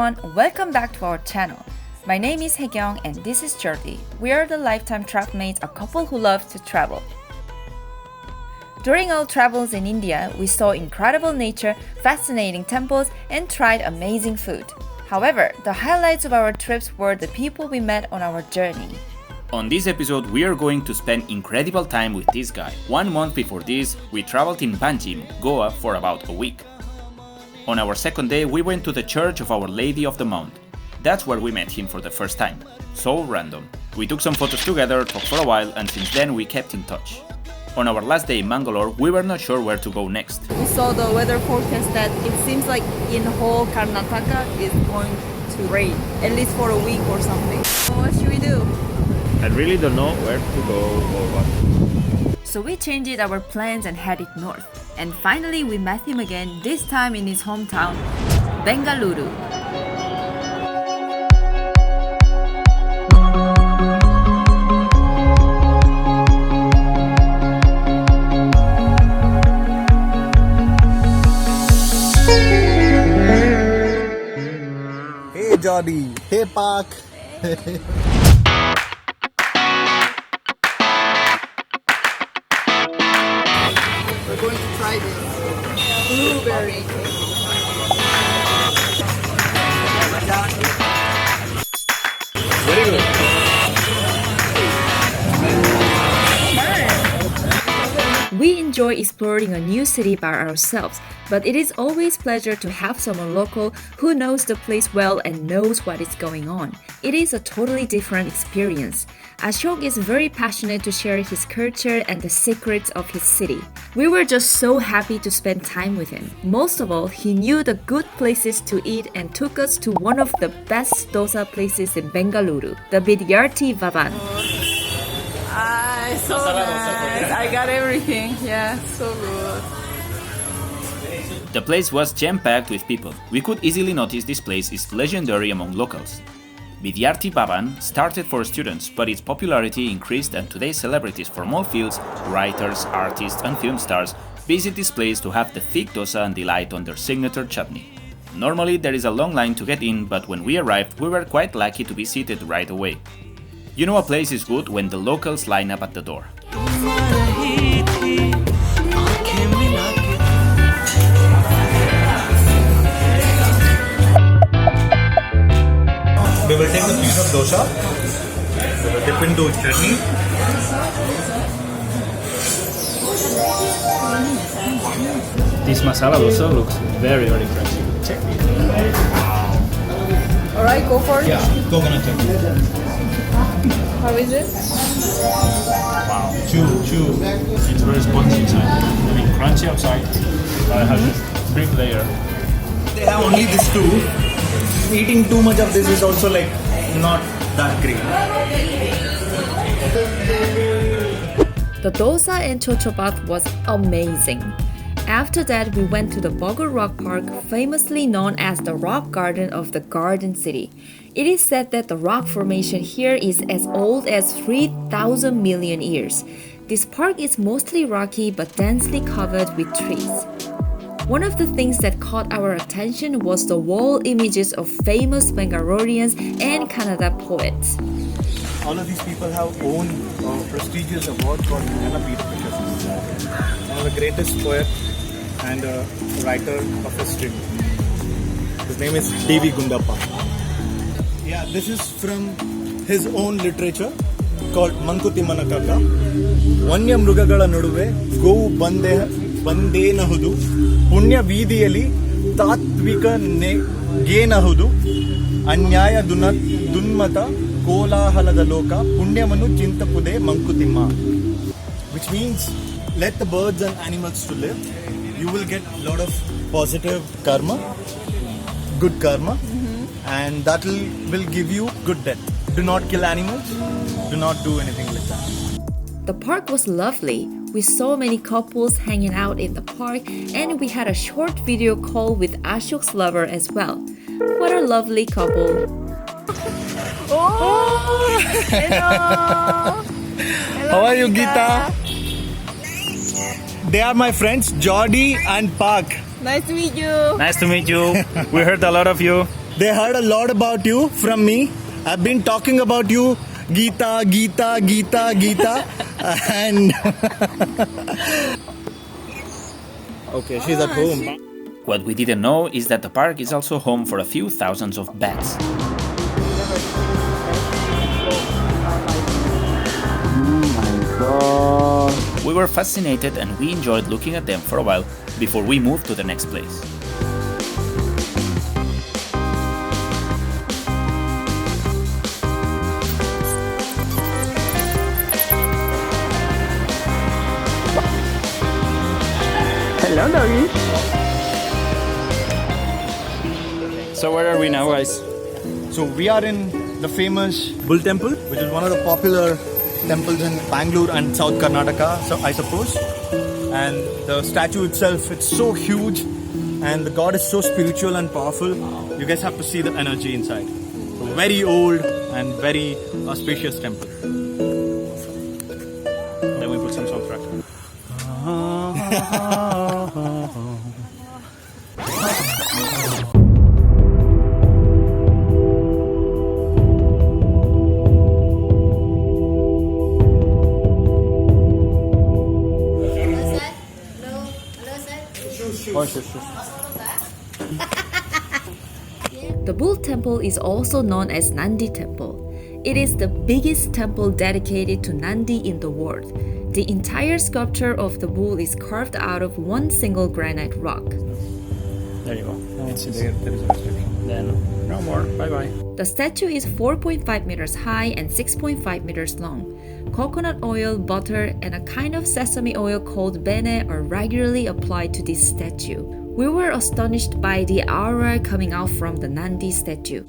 everyone, welcome back to our channel. My name is Haekyung and this is Vidyarthi. We are the lifetime travelmates, a couple who love to travel. During our travels in India, we saw incredible nature, fascinating temples, and tried amazing food. However, the highlights of our trips were the people we met on our journey. On this episode, we are going to spend incredible time with this guy. 1 month before this, we traveled in Panjim, Goa for about a week. On our second day, we went to the Church of Our Lady of the Mount. That's where we met him for the first time. So random. We took some photos together, talked for a while, and since then we kept in touch. On our last day in Bangalore, we were not sure where to go next. We saw the weather forecast that it seems like in whole Karnataka is going to rain, at least for a week or something. So what should we do? I really don't know where to go or what. So we changed our plans and headed north. And finally we met him again, this time in his hometown, Bengaluru. Hey Jody, hey Park. We're going to try this blueberry cake. Very good. We enjoy exploring a new city by ourselves, but it is always a pleasure to have someone local who knows the place well and knows what is going on. It is a totally different experience. Ashok is very passionate to share his culture and the secrets of his city. We were just so happy to spend time with him. Most of all, he knew the good places to eat and took us to one of the best dosa places in Bengaluru, the Vidyarthi Bhavan. So nice. I got everything. Yeah, so good. The place was jam-packed with people. We could easily notice this place is legendary among locals. Vidyarthi Bhavan started for students, but its popularity increased and today celebrities from all fields, writers, artists and film stars visit this place to have the thick dosa and delight on their signature chutney. Normally there is a long line to get in, but when we arrived we were quite lucky to be seated right away. You know a place is good when the locals line up at the door. We will take the piece of dosa, we will dip into chutney. This Masala Dosa looks very impressive. Check it. Alright, go for it. Yeah, coconut chutney. How is it? Wow. Chew. It's very spongy inside. I mean, crunchy outside, but it has a big layer. They have only this two. Eating too much of this is also like not that great. The dosa and chochobath was amazing. After that, we went to the Bugle Rock Park, famously known as the Rock Garden of the Garden City. It is said that the rock formation here is as old as 3,000 million years. This park is mostly rocky but densely covered with trees. One of the things that caught our attention was the wall images of famous Bangaloreans and Kannada poets. All of these people have won a prestigious award called Jnanapith. One of the greatest poet and writer of history. His name is D.V. Gundappa. Yeah, this is from his own literature called Mankutimana Kaka. Vanya ಮೃಗಗಳ ನಡುವೆ ಗೋವು ಬಂದೇನಹುದು ಪುಣ್ಯ ವೀದಿಯಲ್ಲಿ ತಾತ್ವಿಕ ಗೇನಹುದು ಅನ್ಯಾಯ ದುನ್ಮತ ಕೋಲಾಹಲದ ಲೋಕ ಪುಣ್ಯವನ್ನು ಚಿಂತಪುದೆ Mankutimma. Which means let the birds and animals to live. You will get a lot of positive karma, good karma, and that will give you good death. Do not kill animals, do not do anything like that. The park was lovely. We saw many couples hanging out in the park and we had a short video call with Ashok's lover as well. What a lovely couple. Oh! Hello! How are you, Geeta? They are my friends, Jody and Park. Nice to meet you. Nice to meet you. We heard a lot of you. They heard a lot about you from me. I've been talking about you, Geeta, Geeta, Geeta, Geeta. And okay, she's at home. What we didn't know is that the park is also home for a few thousands of bats. We were fascinated and we enjoyed looking at them for a while before we moved to the next place. Hello, doggy. So where are we now, guys? So we are in the famous Bull Temple, which is one of the popular temples in Bangalore and South Karnataka, so I suppose. And the statue itself, it's so huge, and the god is so spiritual and powerful. You guys have to see the energy inside. So very old and very spacious temple. Then we put some soundtrack. The Bull Temple is also known as Nandi Temple. It is the biggest temple dedicated to Nandi in the world. The entire sculpture of the bull is carved out of one single granite rock. There you go. There is a description. Then no more. Bye-bye. The statue is 4.5 meters high and 6.5 meters long. Coconut oil, butter, and a kind of sesame oil called bene are regularly applied to this statue. We were astonished by the aura coming out from the Nandi statue.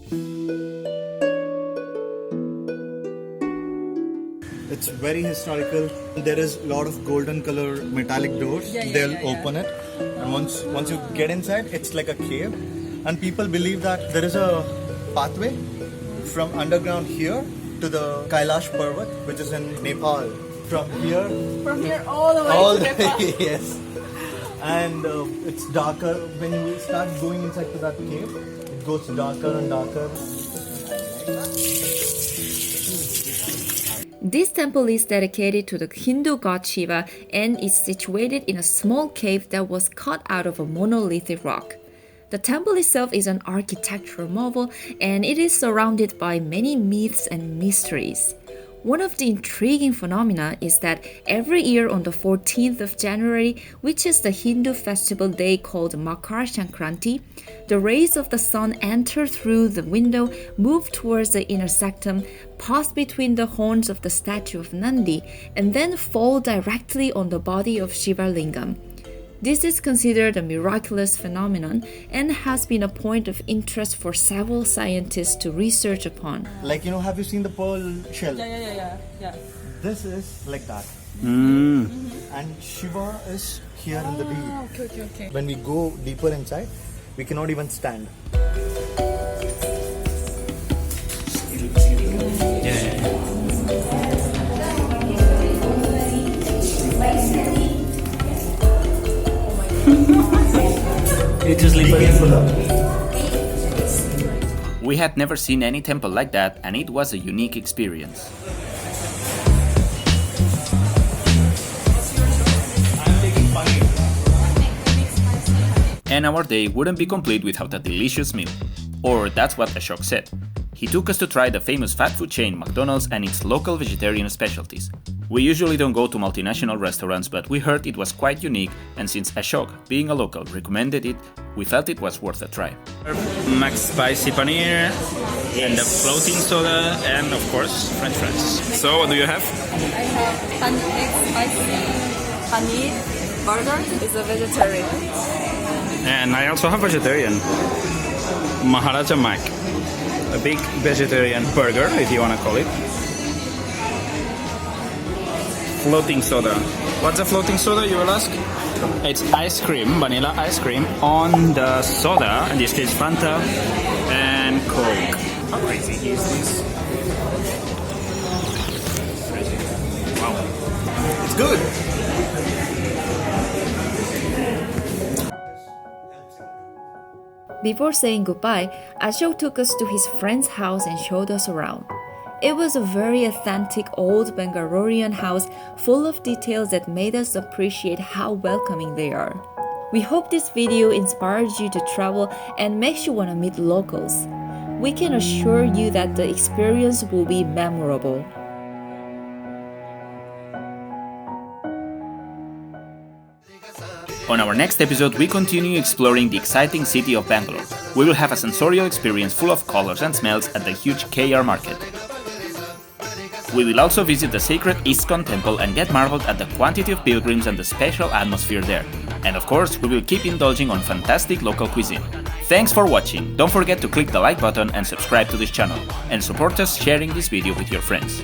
It's very historical. There is a lot of golden color metallic doors. They'll open it, and once you get inside, it's like a cave. And people believe that there is a pathway from underground here to the Kailash Parvat, which is in Nepal. From here all the way all to the Nepal. way, yes. And it's darker when you start going inside to that cave. It goes darker and darker. This temple is dedicated to the Hindu god Shiva and is situated in a small cave that was cut out of a monolithic rock. The temple itself is an architectural marvel and it is surrounded by many myths and mysteries. One of the intriguing phenomena is that every year on the 14th of January, which is the Hindu festival day called Makar Sankranti, the rays of the sun enter through the window, move towards the inner sanctum, pass between the horns of the statue of Nandi, and then fall directly on the body of Shiva Lingam. This is considered a miraculous phenomenon and has been a point of interest for several scientists to research upon. Like, have you seen the pearl shell? Yeah. This is like that. And Shiva is here in the deep. Okay. When we go deeper inside, we cannot even stand. We had never seen any temple like that and it was a unique experience. And our day wouldn't be complete without a delicious meal. Or that's what Ashok said. He took us to try the famous fast food chain McDonald's and its local vegetarian specialties. We usually don't go to multinational restaurants, but we heard it was quite unique, and since Ashok, being a local, recommended it, we felt it was worth a try. McSpicy Paneer, and the floating soda, and of course, French fries. So, what do you have? I have McSpicy Paneer burger. It's a vegetarian. And I also have vegetarian. Maharaja Mac. A big vegetarian burger, if you want to call it. Floating soda. What's a floating soda, you will ask? It's ice cream, vanilla ice cream on the soda, in this case Fanta and Coke. How crazy is this? Crazy. Wow. It's good. Before saying goodbye, Ashok took us to his friend's house and showed us around. It was a very authentic old Bangalorean house full of details that made us appreciate how welcoming they are. We hope this video inspires you to travel and makes you want to meet locals. We can assure you that the experience will be memorable. On our next episode, we continue exploring the exciting city of Bangalore. We will have a sensorial experience full of colors and smells at the huge KR market. We will also visit the sacred ISKCON temple and get marveled at the quantity of pilgrims and the special atmosphere there. And of course, we will keep indulging on fantastic local cuisine. Thanks for watching. Don't forget to click the like button and subscribe to this channel. And support us sharing this video with your friends.